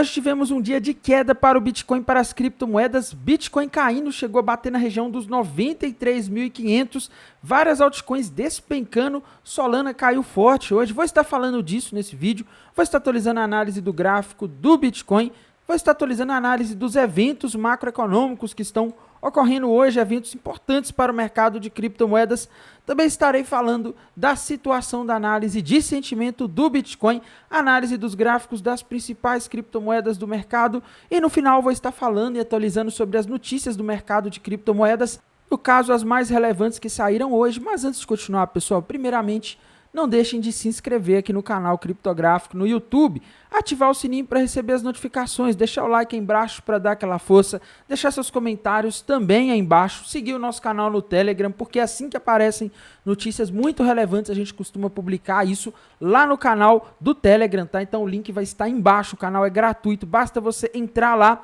hoje tivemos um dia de queda para o Bitcoin, para as criptomoedas. Bitcoin caindo, chegou a bater na região dos 93.500. Várias altcoins despencando. Solana caiu forte hoje. Vou estar falando disso nesse vídeo. Vou estar atualizando a análise do gráfico do Bitcoin. Vou estar atualizando a análise dos eventos macroeconômicos que estão ocorrendo hoje, eventos importantes para o mercado de criptomoedas. Também estarei falando da situação da análise de sentimento do Bitcoin, análise dos gráficos das principais criptomoedas do mercado e no final vou estar falando e atualizando sobre as notícias do mercado de criptomoedas, no caso as mais relevantes que saíram hoje. Mas antes de continuar, pessoal, primeiramente, não deixem de se inscrever aqui no canal Criptográfico no YouTube, ativar o sininho para receber as notificações, deixar o like aí embaixo para dar aquela força, deixar seus comentários também aí embaixo, seguir o nosso canal no Telegram, porque assim que aparecem notícias muito relevantes, a gente costuma publicar isso lá no canal do Telegram, tá? Então o link vai estar embaixo, o canal é gratuito, basta você entrar lá.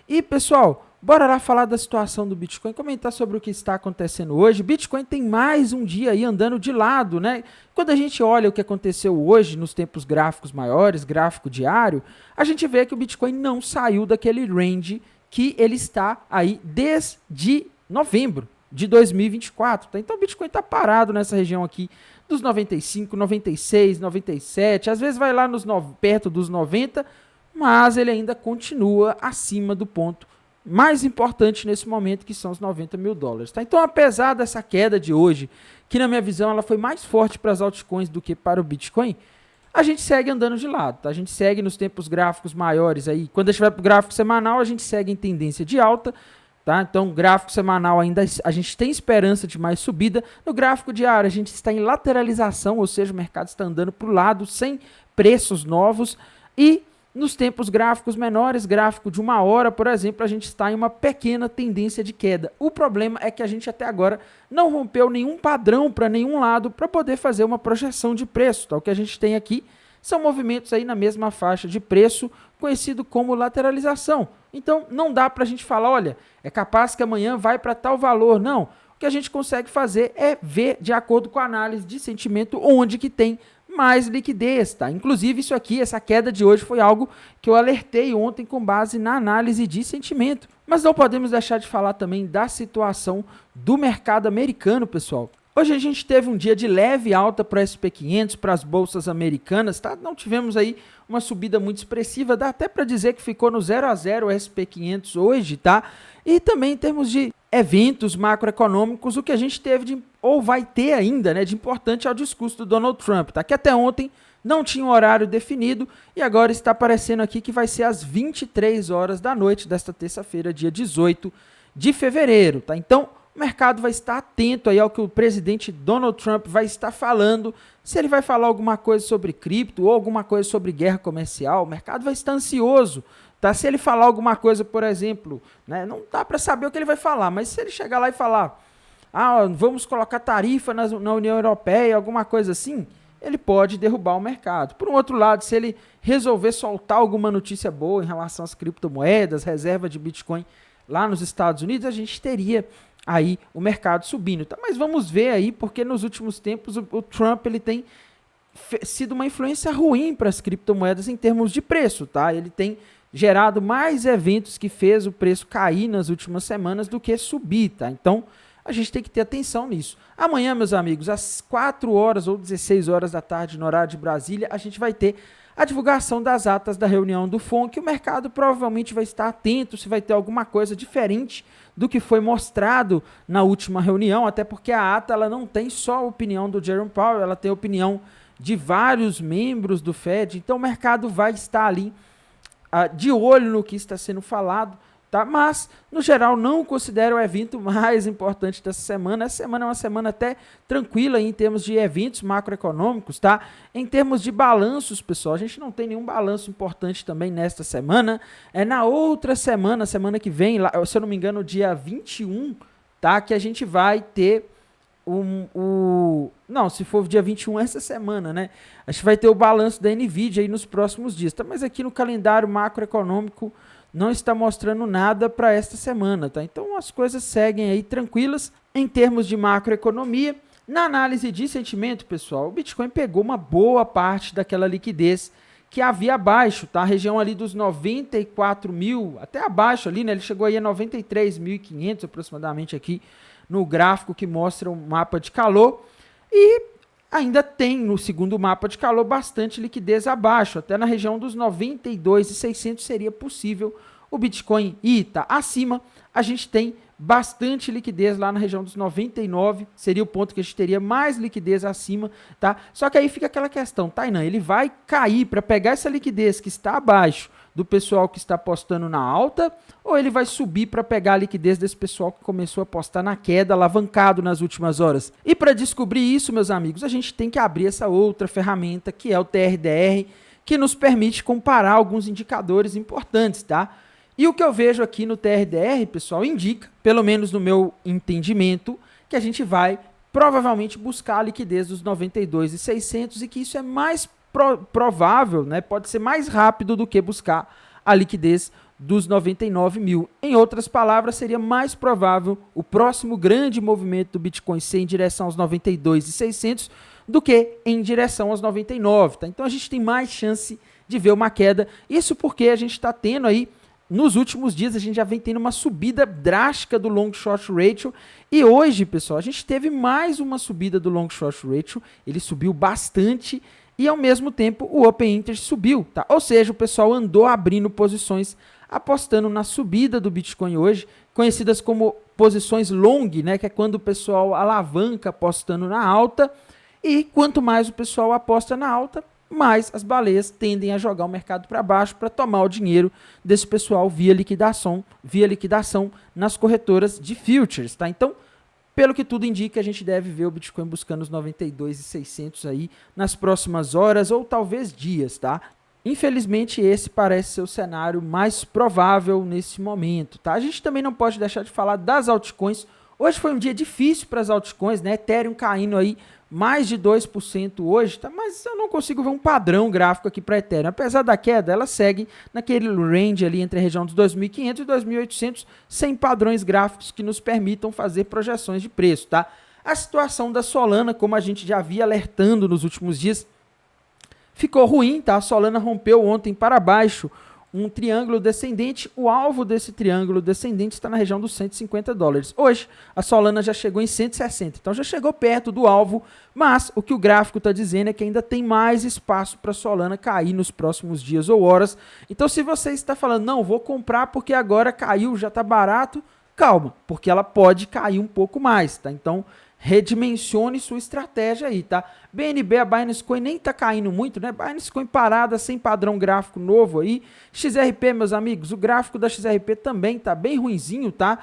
E pessoal, bora lá falar da situação do Bitcoin, comentar sobre o que está acontecendo hoje. Bitcoin tem mais um dia aí andando de lado, né? Quando a gente olha o que aconteceu hoje nos tempos gráficos maiores, gráfico diário, a gente vê que o Bitcoin não saiu daquele range que ele está aí desde novembro de 2024, tá? Então o Bitcoin está parado nessa região aqui dos 95, 96, 97, às vezes vai lá perto dos 90, mas ele ainda continua acima do ponto mais importante nesse momento, que são os 90 mil dólares. Tá? Então, apesar dessa queda de hoje, que na minha visão ela foi mais forte para as altcoins do que para o Bitcoin, a gente segue andando de lado. Tá? A gente segue nos tempos gráficos maiores. Aí, quando a gente vai para o gráfico semanal, a gente segue em tendência de alta. Tá? Então, gráfico semanal ainda a gente tem esperança de mais subida. No gráfico diário, a gente está em lateralização, ou seja, o mercado está andando para o lado sem preços novos. E nos tempos gráficos menores, gráfico de 1 hora, por exemplo, a gente está em uma pequena tendência de queda. O problema é que a gente até agora não rompeu nenhum padrão para nenhum lado para poder fazer uma projeção de preço. Tá? O que a gente tem aqui são movimentos aí na mesma faixa de preço, conhecido como lateralização. Então, não dá para a gente falar, olha, é capaz que amanhã vai para tal valor. Não. O que a gente consegue fazer é ver, de acordo com a análise de sentimento, onde que tem mais liquidez, tá? Inclusive isso aqui, essa queda de hoje foi algo que eu alertei ontem com base na análise de sentimento. Mas não podemos deixar de falar também da situação do mercado americano, pessoal. Hoje a gente teve um dia de leve alta para o SP500, para as bolsas americanas, tá? Não tivemos aí uma subida muito expressiva, dá até para dizer que ficou no 0 a 0 o SP500 hoje, tá? E também em termos de eventos macroeconômicos, o que a gente teve ou vai ter ainda, né, de importante é o discurso do Donald Trump, tá? Que até ontem não tinha um horário definido e agora está aparecendo aqui que vai ser às 23 horas da noite desta terça-feira, dia 18 de fevereiro, tá? Então, o mercado vai estar atento aí ao que o presidente Donald Trump vai estar falando. Se ele vai falar alguma coisa sobre cripto ou alguma coisa sobre guerra comercial, o mercado vai estar ansioso. Tá? Se ele falar alguma coisa, por exemplo, né, não dá para saber o que ele vai falar, mas se ele chegar lá e falar, vamos colocar tarifa na União Europeia, alguma coisa assim, ele pode derrubar o mercado. Por um outro lado, se ele resolver soltar alguma notícia boa em relação às criptomoedas, reserva de Bitcoin lá nos Estados Unidos, a gente teria aí o mercado subindo. Tá? Mas vamos ver aí, porque nos últimos tempos o Trump ele tem sido uma influência ruim para as criptomoedas em termos de preço. Tá? Ele tem gerado mais eventos que fez o preço cair nas últimas semanas do que subir. Tá? Então, a gente tem que ter atenção nisso. Amanhã, meus amigos, às 4 horas ou 16 horas da tarde, no horário de Brasília, a gente vai ter a divulgação das atas da reunião do FONC. O mercado provavelmente vai estar atento se vai ter alguma coisa diferente do que foi mostrado na última reunião, até porque a ata ela não tem só a opinião do Jerome Powell, ela tem a opinião de vários membros do Fed, então o mercado vai estar ali de olho no que está sendo falado, tá? Mas, no geral, não considero o evento mais importante dessa semana. Essa semana é uma semana até tranquila em termos de eventos macroeconômicos, tá? Em termos de balanços, pessoal, a gente não tem nenhum balanço importante também nesta semana. Na outra semana, semana que vem, lá, se eu não me engano, dia 21, tá? Que a gente vai ter não, se for dia 21 essa semana, né? A gente vai ter o balanço da NVIDIA aí nos próximos dias, tá? Mas aqui no calendário macroeconômico não está mostrando nada para esta semana, tá? Então as coisas seguem aí tranquilas em termos de macroeconomia. Na análise de sentimento, pessoal, o Bitcoin pegou uma boa parte daquela liquidez que havia abaixo, tá? A região ali dos 94 mil, até abaixo ali, né? Ele chegou aí a 93.500 aproximadamente aqui no gráfico que mostra o mapa de calor. E ainda tem no segundo mapa de calor bastante liquidez abaixo, até na região dos 92.600 seria possível o Bitcoin ir, tá? Acima a gente tem bastante liquidez lá na região dos 99, seria o ponto que a gente teria mais liquidez acima, tá? Só que aí fica aquela questão, Tainan, ele vai cair para pegar essa liquidez que está abaixo do pessoal que está apostando na alta, ou ele vai subir para pegar a liquidez desse pessoal que começou a apostar na queda, alavancado nas últimas horas? E para descobrir isso, meus amigos, a gente tem que abrir essa outra ferramenta, que é o TRDR, que nos permite comparar alguns indicadores importantes, tá? E o que eu vejo aqui no TRDR, pessoal, indica, pelo menos no meu entendimento, que a gente vai provavelmente buscar a liquidez dos 92.600 e que isso é mais provável, né? Pode ser mais rápido do que buscar a liquidez dos 99 mil. Em outras palavras, seria mais provável o próximo grande movimento do Bitcoin ser em direção aos 92.600 do que em direção aos 99, tá? Então a gente tem mais chance de ver uma queda. Isso porque a gente está tendo aí, nos últimos dias, a gente já vem tendo uma subida drástica do long short ratio. E hoje, pessoal, a gente teve mais uma subida do long short ratio. Ele subiu bastante e, ao mesmo tempo, o open interest subiu, tá? Ou seja, o pessoal andou abrindo posições, apostando na subida do Bitcoin hoje, conhecidas como posições long, né? Que é quando o pessoal alavanca apostando na alta. E quanto mais o pessoal aposta na alta, mais as baleias tendem a jogar o mercado para baixo para tomar o dinheiro desse pessoal via liquidação nas corretoras de futures, tá? Então, pelo que tudo indica, a gente deve ver o Bitcoin buscando os 92.600 aí nas próximas horas ou talvez dias, tá? Infelizmente, esse parece ser o cenário mais provável nesse momento, tá? A gente também não pode deixar de falar das altcoins. Hoje foi um dia difícil para as altcoins, né? Ethereum caindo aí mais de 2% hoje, tá? Mas eu não consigo ver um padrão gráfico aqui para Ethereum. Apesar da queda, ela segue naquele range ali entre a região dos 2.500 e 2.800, sem padrões gráficos que nos permitam fazer projeções de preço, tá? A situação da Solana, como a gente já via alertando nos últimos dias, ficou ruim, tá? A Solana rompeu ontem para baixo um triângulo descendente. O alvo desse triângulo descendente está na região dos $150. Hoje, a Solana já chegou em 160, então já chegou perto do alvo, mas o que o gráfico está dizendo é que ainda tem mais espaço para a Solana cair nos próximos dias ou horas. Então, se você está falando, não, vou comprar porque agora caiu, já está barato, calma, porque ela pode cair um pouco mais, tá? Então, redimensione sua estratégia aí, tá? BNB, a Binance Coin nem tá caindo muito, né? Binance Coin parada, sem padrão gráfico novo aí. XRP, meus amigos, o gráfico da XRP também tá bem ruinzinho, tá?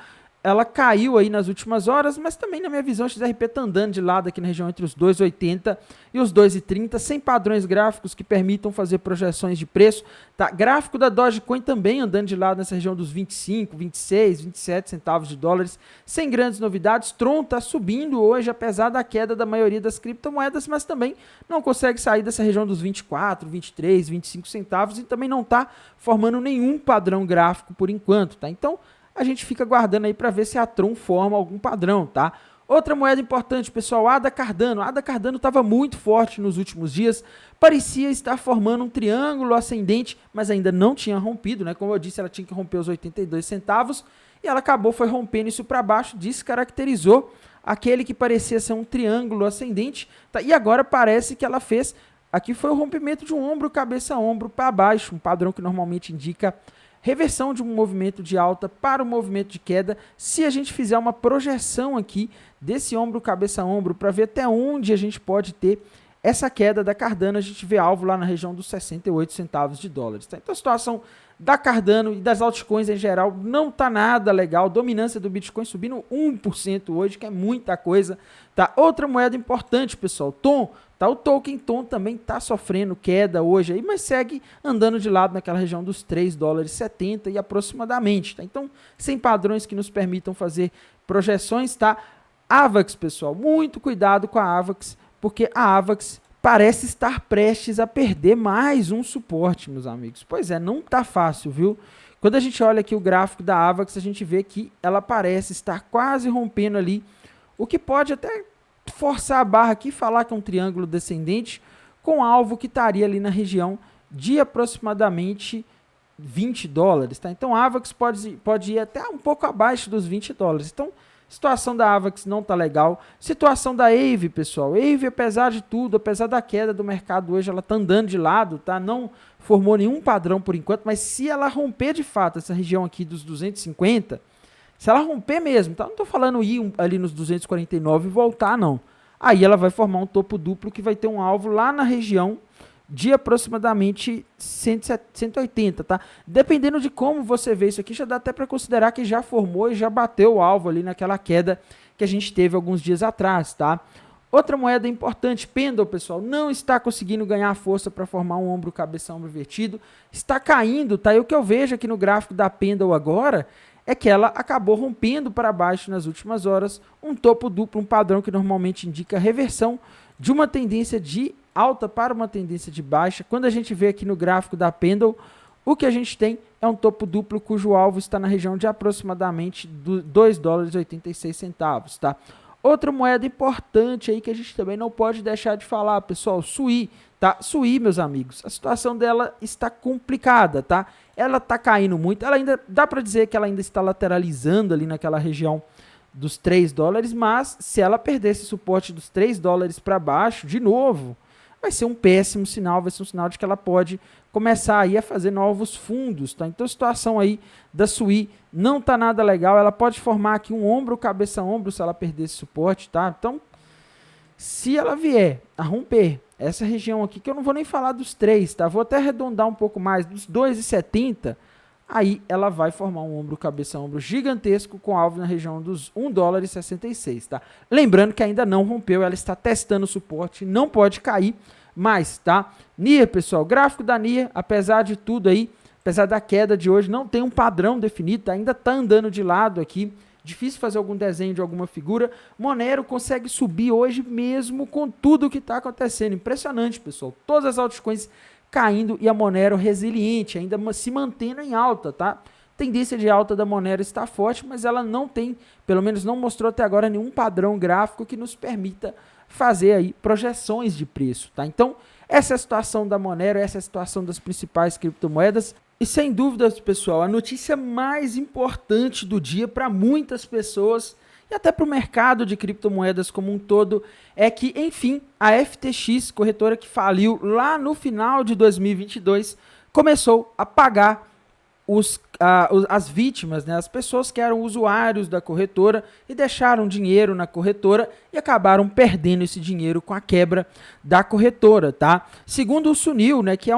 Ela caiu aí nas últimas horas, mas também na minha visão, o XRP tá andando de lado aqui na região entre os 2,80 e os 2,30, sem padrões gráficos que permitam fazer projeções de preço, tá? Gráfico da Dogecoin também andando de lado nessa região dos 25, 26, 27 centavos de dólares, sem grandes novidades. Tron tá subindo hoje, apesar da queda da maioria das criptomoedas, mas também não consegue sair dessa região dos 24, 23, 25 centavos e também não tá formando nenhum padrão gráfico por enquanto, tá? Então, a gente fica aguardando aí para ver se a Tron forma algum padrão, tá? Outra moeda importante, pessoal, ADA Cardano. A ADA Cardano estava muito forte nos últimos dias, parecia estar formando um triângulo ascendente, mas ainda não tinha rompido, né? Como eu disse, ela tinha que romper os 82 centavos e ela foi rompendo isso para baixo, descaracterizou aquele que parecia ser um triângulo ascendente, tá? E agora parece que ela fez, aqui foi o rompimento de um ombro, cabeça, ombro para baixo, um padrão que normalmente indica reversão de um movimento de alta para um movimento de queda. Se a gente fizer uma projeção aqui desse ombro, cabeça, ombro, para ver até onde a gente pode ter essa queda da Cardano, a gente vê alvo lá na região dos 68 centavos de dólares. Tá? Então a situação da Cardano e das altcoins em geral não tá nada legal. Dominância do Bitcoin subindo 1% hoje, que é muita coisa. Tá? Outra moeda importante, pessoal, TON. Tá? O token TON também está sofrendo queda hoje, aí, mas segue andando de lado naquela região dos $3,70 e aproximadamente. Tá? Então, sem padrões que nos permitam fazer projeções. Tá? AVAX, pessoal, muito cuidado com a AVAX, porque a AVAX parece estar prestes a perder mais um suporte, meus amigos. Pois é, não tá fácil, viu? Quando a gente olha aqui o gráfico da AVAX, a gente vê que ela parece estar quase rompendo ali, o que pode até forçar a barra aqui e falar que é um triângulo descendente com alvo que estaria ali na região de aproximadamente 20 dólares, tá? Então a AVAX pode ir até um pouco abaixo dos 20 dólares. Então, situação da AVAX não tá legal. Situação da AVE, pessoal. AVE, apesar de tudo, apesar da queda do mercado hoje, ela tá andando de lado, tá? Não formou nenhum padrão por enquanto, mas se ela romper de fato essa região aqui dos 250, se ela romper mesmo, tá? Não tô falando ir ali nos 249 e voltar, não. Aí ela vai formar um topo duplo que vai ter um alvo lá na região de aproximadamente 180, tá? Dependendo de como você vê isso aqui, já dá até para considerar que já formou e já bateu o alvo ali naquela queda que a gente teve alguns dias atrás, tá? Outra moeda importante, Pendle, pessoal, não está conseguindo ganhar força para formar um ombro, cabeça, ombro invertido, está caindo, tá? E o que eu vejo aqui no gráfico da Pendle agora é que ela acabou rompendo para baixo nas últimas horas, um topo duplo, um padrão que normalmente indica reversão de uma tendência de alta para uma tendência de baixa. Quando a gente vê aqui no gráfico da Pendle, o que a gente tem é um topo duplo cujo alvo está na região de aproximadamente 2 dólares e 86 centavos, tá? Outra moeda importante aí que a gente também não pode deixar de falar, pessoal, SUI, tá? SUI, meus amigos, a situação dela está complicada, tá? Ela está caindo muito, ela ainda, dá para dizer que ela ainda está lateralizando ali naquela região dos 3 dólares, mas se ela perder esse suporte dos 3 dólares para baixo, de novo, vai ser um péssimo sinal, vai ser um sinal de que ela pode começar aí a fazer novos fundos, tá? Então a situação aí da SUI não tá nada legal, ela pode formar aqui um ombro, cabeça, ombro, se ela perder esse suporte, tá? Então, se ela vier a romper essa região aqui, que eu não vou nem falar dos 3, tá? Vou até arredondar um pouco mais, dos 2,70, aí ela vai formar um ombro, cabeça, ombro gigantesco com alvo na região dos 1 dólar e 66, tá? Lembrando que ainda não rompeu, ela está testando o suporte, não pode cair mais, tá? NIR, pessoal, gráfico da NIR, apesar de tudo aí, apesar da queda de hoje, não tem um padrão definido, ainda está andando de lado aqui, difícil fazer algum desenho de alguma figura. Monero consegue subir hoje mesmo com tudo que está acontecendo, impressionante, pessoal, todas as altcoins caindo e a Monero resiliente, ainda se mantendo em alta, tá? Tendência de alta da Monero está forte, mas ela não tem, pelo menos não mostrou até agora nenhum padrão gráfico que nos permita fazer aí projeções de preço, tá? Então, essa é a situação da Monero, essa é a situação das principais criptomoedas. E sem dúvidas, pessoal, a notícia mais importante do dia para muitas pessoas e até para o mercado de criptomoedas como um todo é que, enfim, a FTX, corretora que faliu lá no final de 2022, começou a pagar as vítimas, né, as pessoas que eram usuários da corretora e deixaram dinheiro na corretora e acabaram perdendo esse dinheiro com a quebra da corretora, tá? Segundo o Sunil, né, que é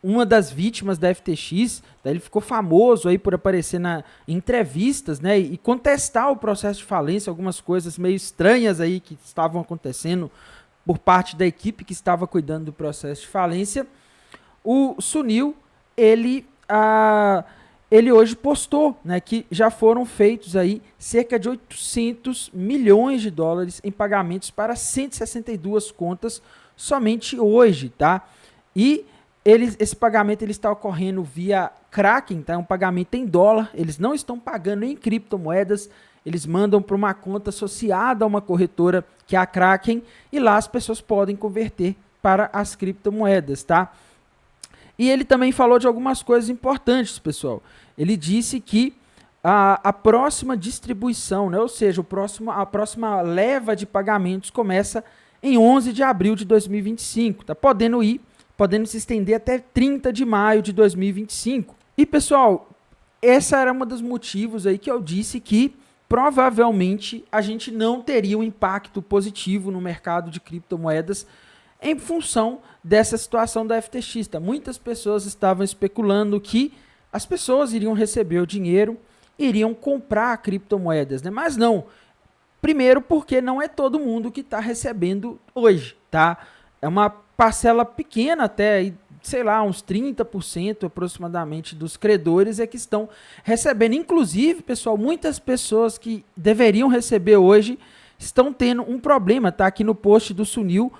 uma das vítimas da FTX, tá? Ele ficou famoso aí por aparecer em entrevistas, né, e contestar o processo de falência, algumas coisas meio estranhas aí que estavam acontecendo por parte da equipe que estava cuidando do processo de falência. O Sunil, ele hoje postou, né, que já foram feitos aí cerca de 800 milhões de dólares em pagamentos para 162 contas somente hoje, tá? E esse pagamento ele está ocorrendo via Kraken, tá? É um pagamento em dólar, eles não estão pagando em criptomoedas, eles mandam para uma conta associada a uma corretora que é a Kraken e lá as pessoas podem converter para as criptomoedas, tá? E ele também falou de algumas coisas importantes, pessoal. Ele disse que a próxima distribuição, né, ou seja, a próxima leva de pagamentos começa em 11 de abril de 2025, tá? Podendo se estender até 30 de maio de 2025. E, pessoal, essa era um dos motivos aí que eu disse que provavelmente a gente não teria um impacto positivo no mercado de criptomoedas em função dessa situação da FTX. Tá? Muitas pessoas estavam especulando que as pessoas iriam receber o dinheiro, iriam comprar criptomoedas, né? Mas não. Primeiro porque não é todo mundo que está recebendo hoje, tá? É uma parcela pequena até, sei lá, uns 30% aproximadamente dos credores é que estão recebendo. Inclusive, pessoal, muitas pessoas que deveriam receber hoje estão tendo um problema, tá? Aqui no post do Sunil,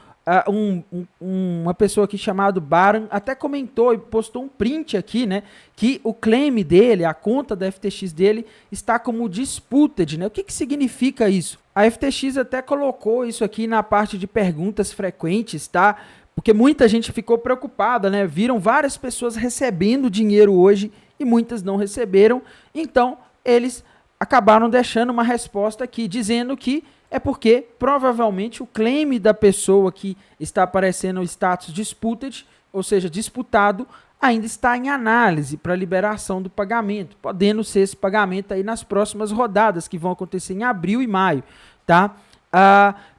uma pessoa aqui chamada Baran até comentou e postou um print aqui, né, que o claim dele, a conta da FTX dele está como disputed, né? O que significa isso? A FTX até colocou isso aqui na parte de perguntas frequentes, tá? Porque muita gente ficou preocupada, né? Viram várias pessoas recebendo dinheiro hoje e muitas não receberam. Então, eles acabaram deixando uma resposta aqui, dizendo que é porque provavelmente o claim da pessoa que está aparecendo o status disputed, ou seja, disputado, ainda está em análise para liberação do pagamento, podendo ser esse pagamento aí nas próximas rodadas, que vão acontecer em abril e maio, tá?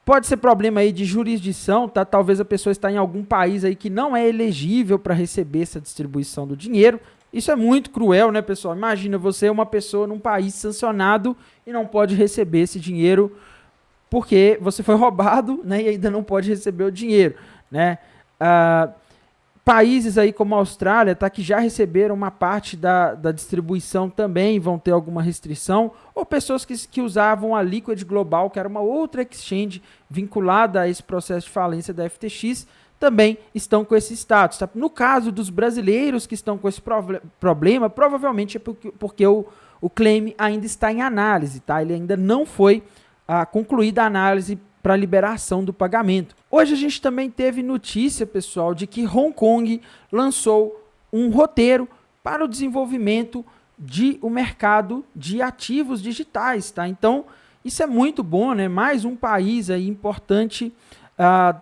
Pode ser problema aí de jurisdição, tá? Talvez a pessoa está em algum país aí que não é elegível para receber essa distribuição do dinheiro. Isso é muito cruel, né, pessoal? Imagina você uma pessoa num país sancionado e não pode receber esse dinheiro porque você foi roubado, né, e ainda não pode receber o dinheiro, né? Países aí como a Austrália, tá, que já receberam uma parte da distribuição também vão ter alguma restrição, ou pessoas que usavam a Liquid Global, que era uma outra exchange vinculada a esse processo de falência da FTX, também estão com esse status. Tá? No caso dos brasileiros que estão com esse problema, provavelmente é porque o claim ainda está em análise, tá? Ele ainda não foi concluída a análise para liberação do pagamento. Hoje a gente também teve notícia, pessoal, de que Hong Kong lançou um roteiro para o desenvolvimento de o mercado de ativos digitais, tá? Então, isso é muito bom, né? Mais um país aí importante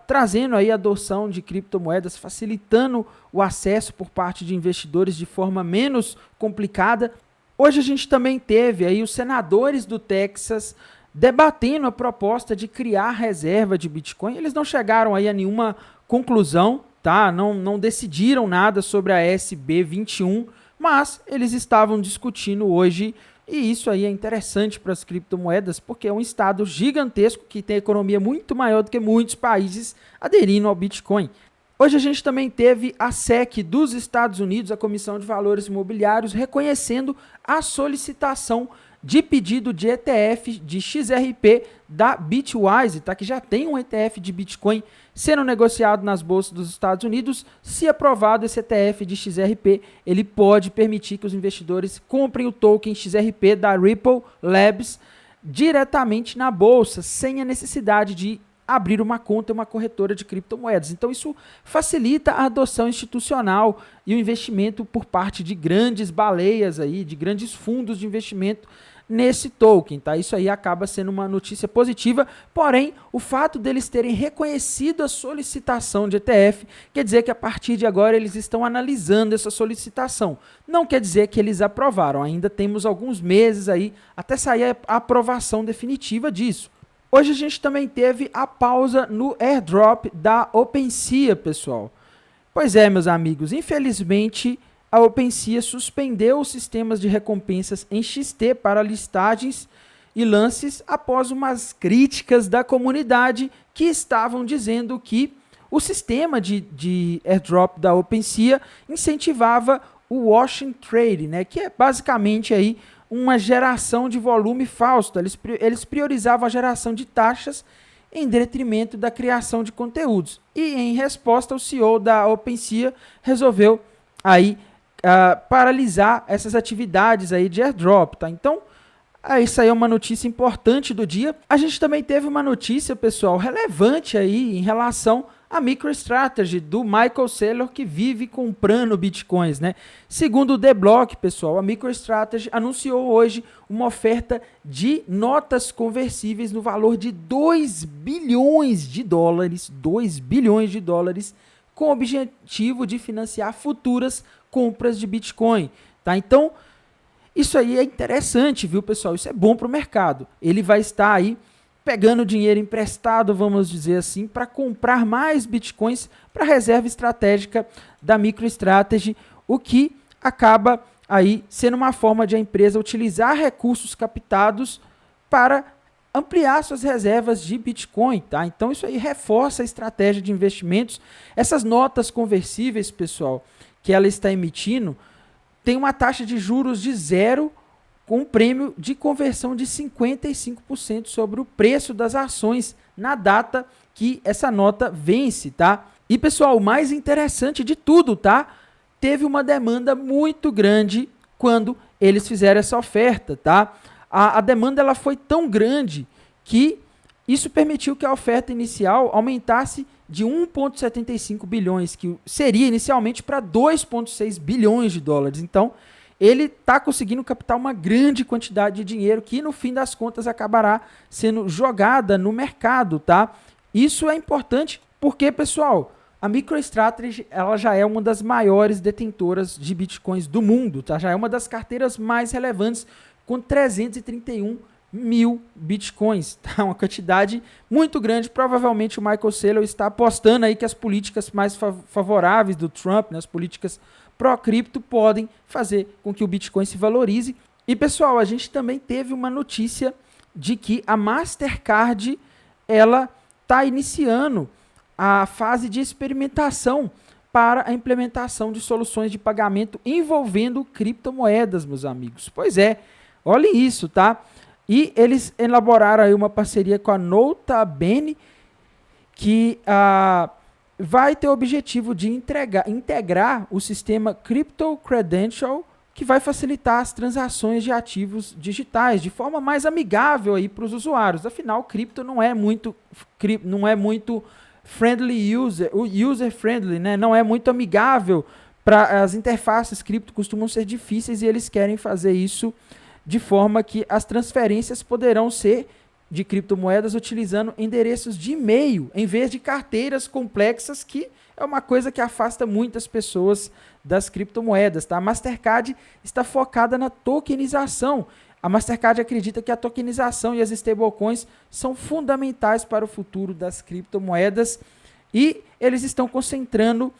trazendo aí a adoção de criptomoedas, facilitando o acesso por parte de investidores de forma menos complicada. Hoje a gente também teve aí os senadores do Texas debatendo a proposta de criar reserva de Bitcoin. Eles não chegaram aí a nenhuma conclusão, tá? Não decidiram nada sobre a SB 21, mas eles estavam discutindo hoje, e isso aí é interessante para as criptomoedas, porque é um estado gigantesco que tem economia muito maior do que muitos países aderindo ao Bitcoin. Hoje a gente também teve a SEC dos Estados Unidos, a Comissão de Valores Imobiliários, reconhecendo a solicitação de pedido de ETF de XRP da Bitwise, tá? Que já tem um ETF de Bitcoin sendo negociado nas bolsas dos Estados Unidos. Se aprovado esse ETF de XRP, ele pode permitir que os investidores comprem o token XRP da Ripple Labs diretamente na bolsa, sem a necessidade de abrir uma conta em uma corretora de criptomoedas. Então isso facilita a adoção institucional e o investimento por parte de grandes baleias aí, de grandes fundos de investimento nesse token, tá? Isso aí acaba sendo uma notícia positiva, porém, o fato deles terem reconhecido a solicitação de ETF quer dizer que a partir de agora eles estão analisando essa solicitação. Não quer dizer que eles aprovaram, ainda temos alguns meses aí até sair a aprovação definitiva disso. Hoje a gente também teve a pausa no airdrop da OpenSea, pessoal. Pois é, meus amigos, infelizmente a OpenSea suspendeu os sistemas de recompensas em XT para listagens e lances após umas críticas da comunidade que estavam dizendo que o sistema de airdrop da OpenSea incentivava o wash and trade, né, que é basicamente aí uma geração de volume falso. Eles priorizavam a geração de taxas em detrimento da criação de conteúdos. E em resposta, o CEO da OpenSea resolveu aí paralisar essas atividades aí de airdrop, tá? Então, isso aí é uma notícia importante do dia. A gente também teve uma notícia, pessoal, relevante aí em relação a MicroStrategy do Michael Saylor, que vive comprando bitcoins, né? Segundo o The Block, pessoal, a MicroStrategy anunciou hoje uma oferta de notas conversíveis no valor de 2 bilhões de dólares, 2 bilhões de dólares, com o objetivo de financiar futuras compras de Bitcoin, tá? Então, isso aí é interessante, viu, pessoal? Isso é bom para o mercado. Ele vai estar aí pegando dinheiro emprestado, vamos dizer assim, para comprar mais bitcoins para a reserva estratégica da MicroStrategy, o que acaba aí sendo uma forma de a empresa utilizar recursos captados para ampliar suas reservas de Bitcoin, tá? Então isso aí reforça a estratégia de investimentos. Essas notas conversíveis, pessoal, que ela está emitindo, tem uma taxa de juros de 0, com um prêmio de conversão de 55% sobre o preço das ações na data que essa nota vence, tá? E, pessoal, o mais interessante de tudo, tá? Teve uma demanda muito grande quando eles fizeram essa oferta, tá? A demanda ela foi tão grande que isso permitiu que a oferta inicial aumentasse de 1,75 bilhões, que seria inicialmente para 2,6 bilhões de dólares. Então, ele está conseguindo captar uma grande quantidade de dinheiro que, no fim das contas, acabará sendo jogada no mercado, tá? Isso é importante porque, pessoal, a MicroStrategy ela já é uma das maiores detentoras de bitcoins do mundo, tá? Já é uma das carteiras mais relevantes, com 331 mil bitcoins, tá? Uma quantidade muito grande. Provavelmente o Michael Saylor está apostando aí que as políticas mais favoráveis do Trump, né, as políticas pró-cripto, podem fazer com que o Bitcoin se valorize. E, pessoal, a gente também teve uma notícia de que a Mastercard ela está iniciando a fase de experimentação para a implementação de soluções de pagamento envolvendo criptomoedas, meus amigos. Pois é, olhem isso, tá? E eles elaboraram aí uma parceria com a Notabene, que vai ter o objetivo de integrar o sistema Crypto Credential, que vai facilitar as transações de ativos digitais de forma mais amigável aí para os usuários. Afinal, cripto não é muito user friendly, né? Não é muito amigável para as interfaces. Cripto costumam ser difíceis e eles querem fazer isso de forma que as transferências poderão ser de criptomoedas utilizando endereços de e-mail, em vez de carteiras complexas, que é uma coisa que afasta muitas pessoas das criptomoedas, tá? A Mastercard está focada na tokenização. A Mastercard acredita que a tokenização e as stablecoins são fundamentais para o futuro das criptomoedas e eles estão concentrando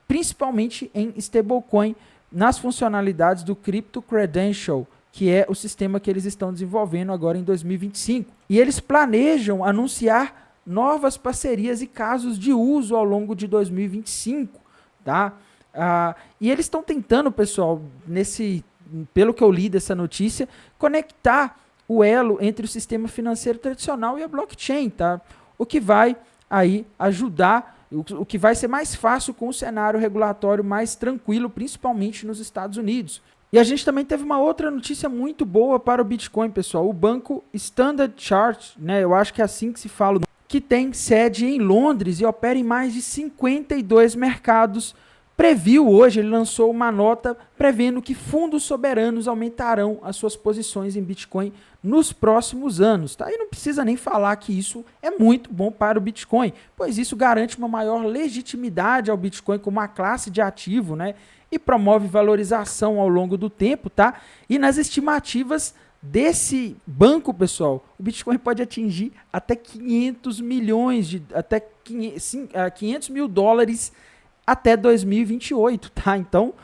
principalmente em stablecoin nas funcionalidades do Crypto Credential, que é o sistema que eles estão desenvolvendo agora em 2025. E eles planejam anunciar novas parcerias e casos de uso ao longo de 2025, tá? E eles estão tentando, pessoal, pelo que eu li dessa notícia, conectar o elo entre o sistema financeiro tradicional e a blockchain, tá? O que vai aí ajudar, o que vai ser mais fácil com o cenário regulatório mais tranquilo, principalmente nos Estados Unidos. E a gente também teve uma outra notícia muito boa para o Bitcoin, pessoal. O banco Standard Chartered, né, eu acho que é assim que se fala, que tem sede em Londres e opera em mais de 52 mercados, previu hoje, ele lançou uma nota prevendo que fundos soberanos aumentarão as suas posições em Bitcoin nos próximos anos. Tá? E não precisa nem falar que isso é muito bom para o Bitcoin, pois isso garante uma maior legitimidade ao Bitcoin como uma classe de ativo, né? E promove valorização ao longo do tempo, tá? E nas estimativas desse banco, pessoal, o Bitcoin pode atingir até 500 mil dólares até 2028, tá? Então,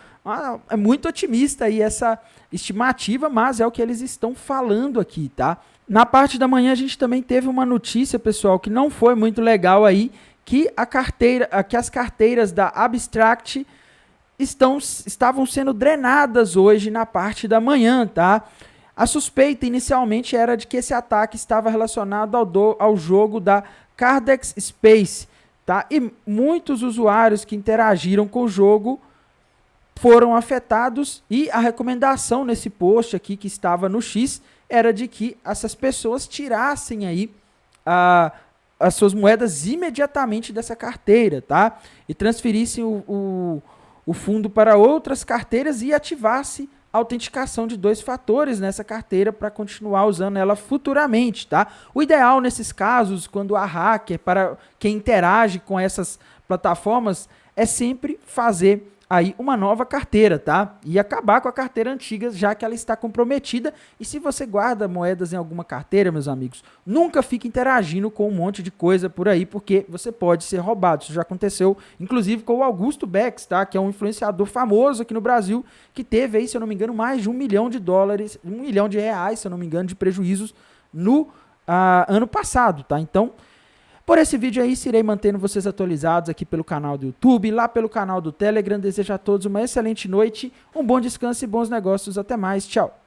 é muito otimista aí essa estimativa, mas é o que eles estão falando aqui, tá? Na parte da manhã a gente também teve uma notícia, pessoal, que não foi muito legal aí, que as carteiras da Abstract estavam sendo drenadas hoje na parte da manhã, tá? A suspeita inicialmente era de que esse ataque estava relacionado ao jogo da Cardex Space, tá? E muitos usuários que interagiram com o jogo foram afetados e a recomendação nesse post aqui que estava no X era de que essas pessoas tirassem aí as suas moedas imediatamente dessa carteira, tá? E transferissem o fundo para outras carteiras e ativasse a autenticação de 2 fatores nessa carteira para continuar usando ela futuramente, tá? O ideal nesses casos, quando há hacker, para quem interage com essas plataformas, é sempre fazer aí uma nova carteira, tá? E acabar com a carteira antiga, já que ela está comprometida. E se você guarda moedas em alguma carteira, meus amigos, nunca fique interagindo com um monte de coisa por aí, porque você pode ser roubado. Isso já aconteceu, inclusive, com o Augusto Bex, tá? Que é um influenciador famoso aqui no Brasil, que teve aí, se eu não me engano, mais de $1 milhão, R$1 milhão, se eu não me engano, de prejuízos no ano passado, tá? Então, por esse vídeo aí, irei mantendo vocês atualizados aqui pelo canal do YouTube, lá pelo canal do Telegram. Desejo a todos uma excelente noite, um bom descanso e bons negócios. Até mais. Tchau.